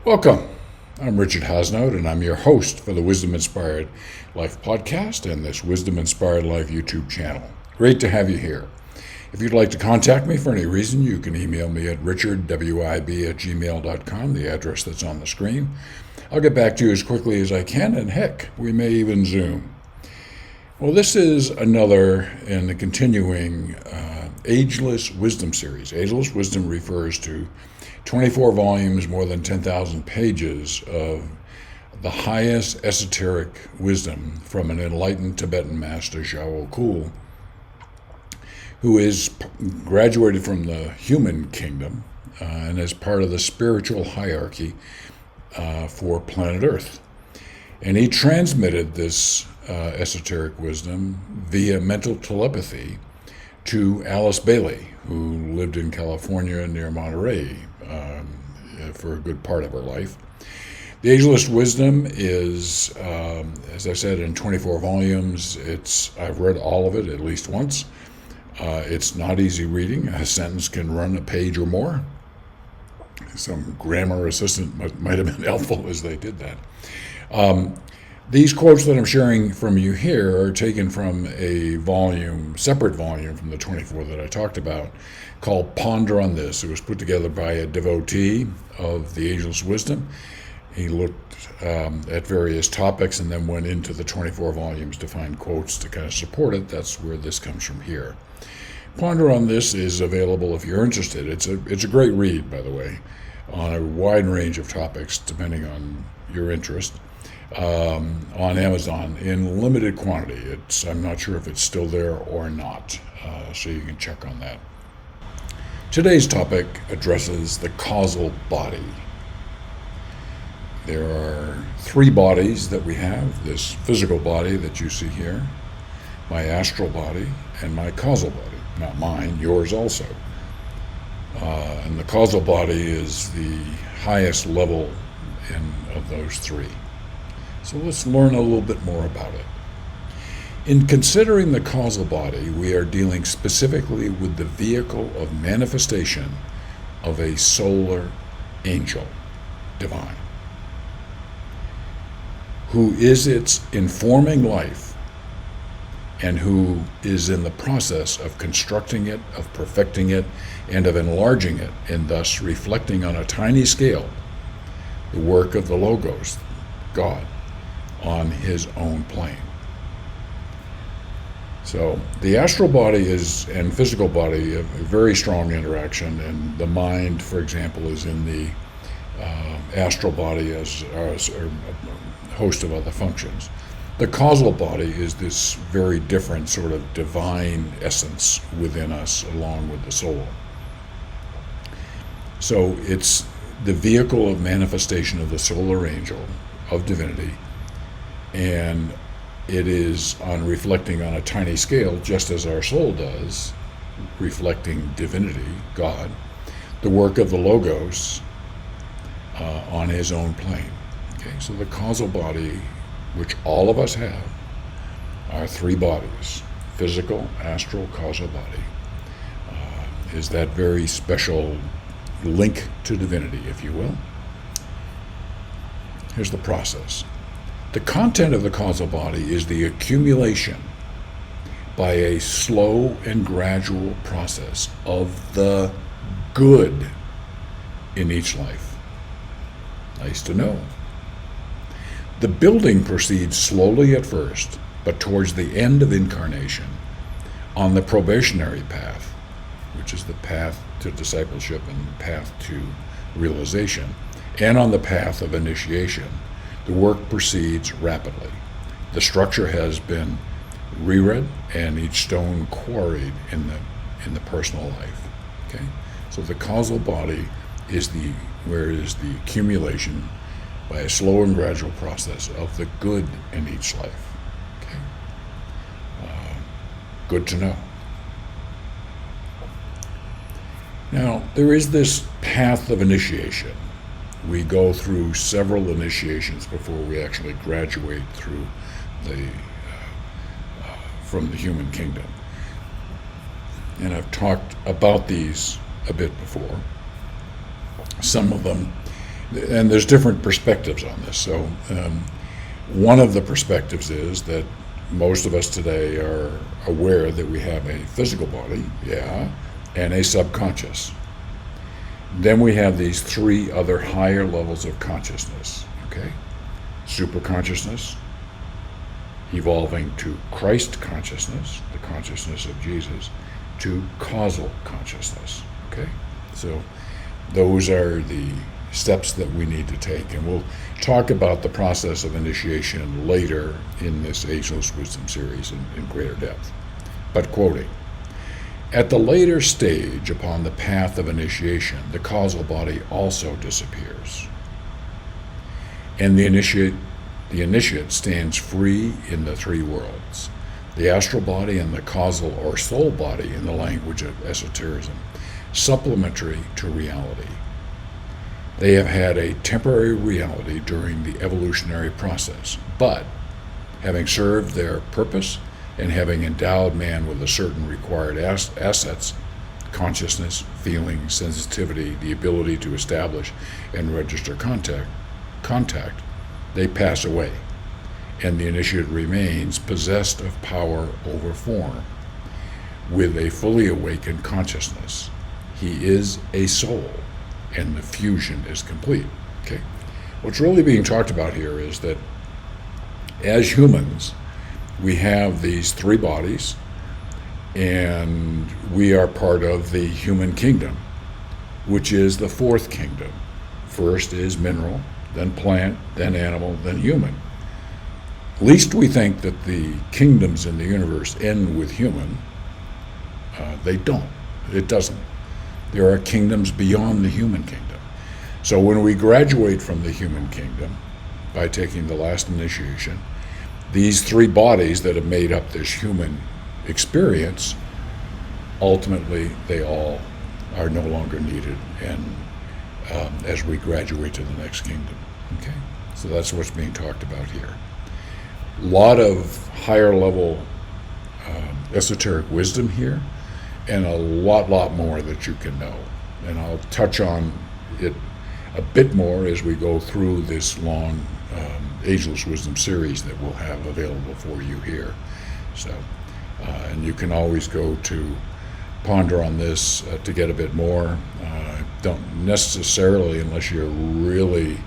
Welcome. I'm Richard Hasnote, and I'm your host for the Wisdom Inspired Life podcast and this Wisdom Inspired Life YouTube channel. Great to have you here. If you'd like to contact me for any reason, you can email me at richardwib@gmail.com, the address that's on the screen. I'll get back to you as quickly as I can, and heck, we may even Zoom. Well, this is another in the continuing Ageless Wisdom series. Ageless Wisdom refers to 24 volumes, more than 10,000 pages of the highest esoteric wisdom from an enlightened Tibetan master, Djwal Khul, who is graduated from the human kingdom and is part of the spiritual hierarchy for planet Earth. And he transmitted this esoteric wisdom via mental telepathy to Alice Bailey, who lived in California near Monterey for a good part of her life. The Ageless Wisdom is, as I said, in 24 volumes. I've read all of it at least once. It's not easy reading. A sentence can run a page or more. Some grammar assistant might have been helpful as they did that. These quotes that I'm sharing from you here are taken from a separate volume from the 24 that I talked about, called Ponder on This. It was put together by a devotee of the Ageless Wisdom. He looked at various topics and then went into the 24 volumes to find quotes to kind of support it. That's where this comes from here. Ponder on This is available if you're interested. It's a great read, by the way, on a wide range of topics, depending on your interest. On Amazon in limited quantity. I'm not sure if it's still there or not, so you can check on that. Today's topic addresses the causal body. There are three bodies that we have: this physical body that you see here, my astral body, and my causal body. Not mine, yours also. And the causal body is the highest level of those three. So let's learn a little bit more about it. In considering the causal body, we are dealing specifically with the vehicle of manifestation of a solar angel, divine, who is its informing life and who is in the process of constructing it, of perfecting it, and of enlarging it, and thus reflecting on a tiny scale the work of the Logos, God, on his own plane. So the astral body and physical body have a very strong interaction, and the mind, for example, is in the astral body as a host of other functions. The causal body is this very different sort of divine essence within us, along with the soul. So it's the vehicle of manifestation of the solar angel, of divinity, and it is reflecting on a tiny scale, just as our soul does, reflecting divinity, God, the work of the Logos on his own plane. Okay, so the causal body, which all of us have, are three bodies: physical, astral, causal body, is that very special link to divinity, if you will. Here's the process. The content of the causal body is the accumulation by a slow and gradual process of the good in each life. Nice to know. The building proceeds slowly at first, but towards the end of incarnation, on the probationary path, which is the path to discipleship and the path to realization, and on the path of initiation, the work proceeds rapidly. The structure has been reread and each stone quarried in the personal life. Okay, so the causal body is where it is the accumulation by a slow and gradual process of the good in each life. Okay, good to know. Now there is this path of initiation. We go through several initiations before we actually graduate through from the human kingdom. And I've talked about these a bit before. Some of them And there's different perspectives on this. So one of the perspectives is that most of us today are aware that we have a physical body, yeah, and a subconscious. Then we have these three other higher levels of consciousness, okay? Superconsciousness, evolving to Christ consciousness, the consciousness of Jesus, to causal consciousness, okay? So those are the steps that we need to take, and we'll talk about the process of initiation later in this Ageless Wisdom series in greater depth. But quoting, at the later stage upon the path of initiation, the causal body also disappears, and the initiate stands free in the three worlds, the astral body and the causal or soul body in the language of esotericism, supplementary to reality. They have had a temporary reality during the evolutionary process, but having served their purpose and having endowed man with a certain required assets, consciousness, feeling, sensitivity, the ability to establish and register contact, they pass away, and the initiate remains possessed of power over form, with a fully awakened consciousness. He is a soul, and the fusion is complete. Okay, what's really being talked about here is that as humans, we have these three bodies, and we are part of the human kingdom, which is the fourth kingdom. First is mineral, then plant, then animal, then human. Least we think that the kingdoms in the universe end with human. They don't. It doesn't. There are kingdoms beyond the human kingdom. So when we graduate from the human kingdom by taking the last initiation, these three bodies that have made up this human experience, ultimately they all are no longer needed, and as we graduate to the next kingdom. Okay, so that's what's being talked about here. A lot of higher level esoteric wisdom here, and a lot more that you can know. And I'll touch on it a bit more as we go through this long Ageless Wisdom series that we'll have available for you here. So, and you can always go to ponder on this to get a bit more. Don't necessarily, unless you're really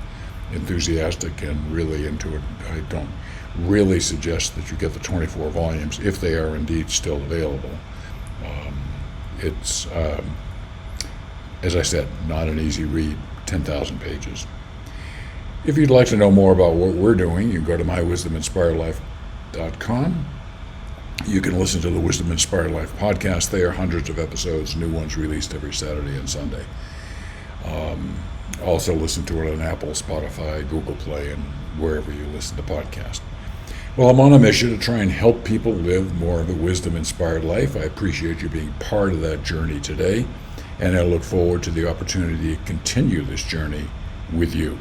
enthusiastic and really into it, I don't really suggest that you get the 24 volumes if they are indeed still available. It's, as I said, not an easy read, 10,000 pages. If you'd like to know more about what we're doing, you can go to mywisdominspiredlife.com. You can listen to the Wisdom Inspired Life podcast. There are hundreds of episodes, new ones released every Saturday and Sunday. Also listen to it on Apple, Spotify, Google Play, and wherever you listen to podcasts. Well, I'm on a mission to try and help people live more of a wisdom-inspired life. I appreciate you being part of that journey today, and I look forward to the opportunity to continue this journey with you.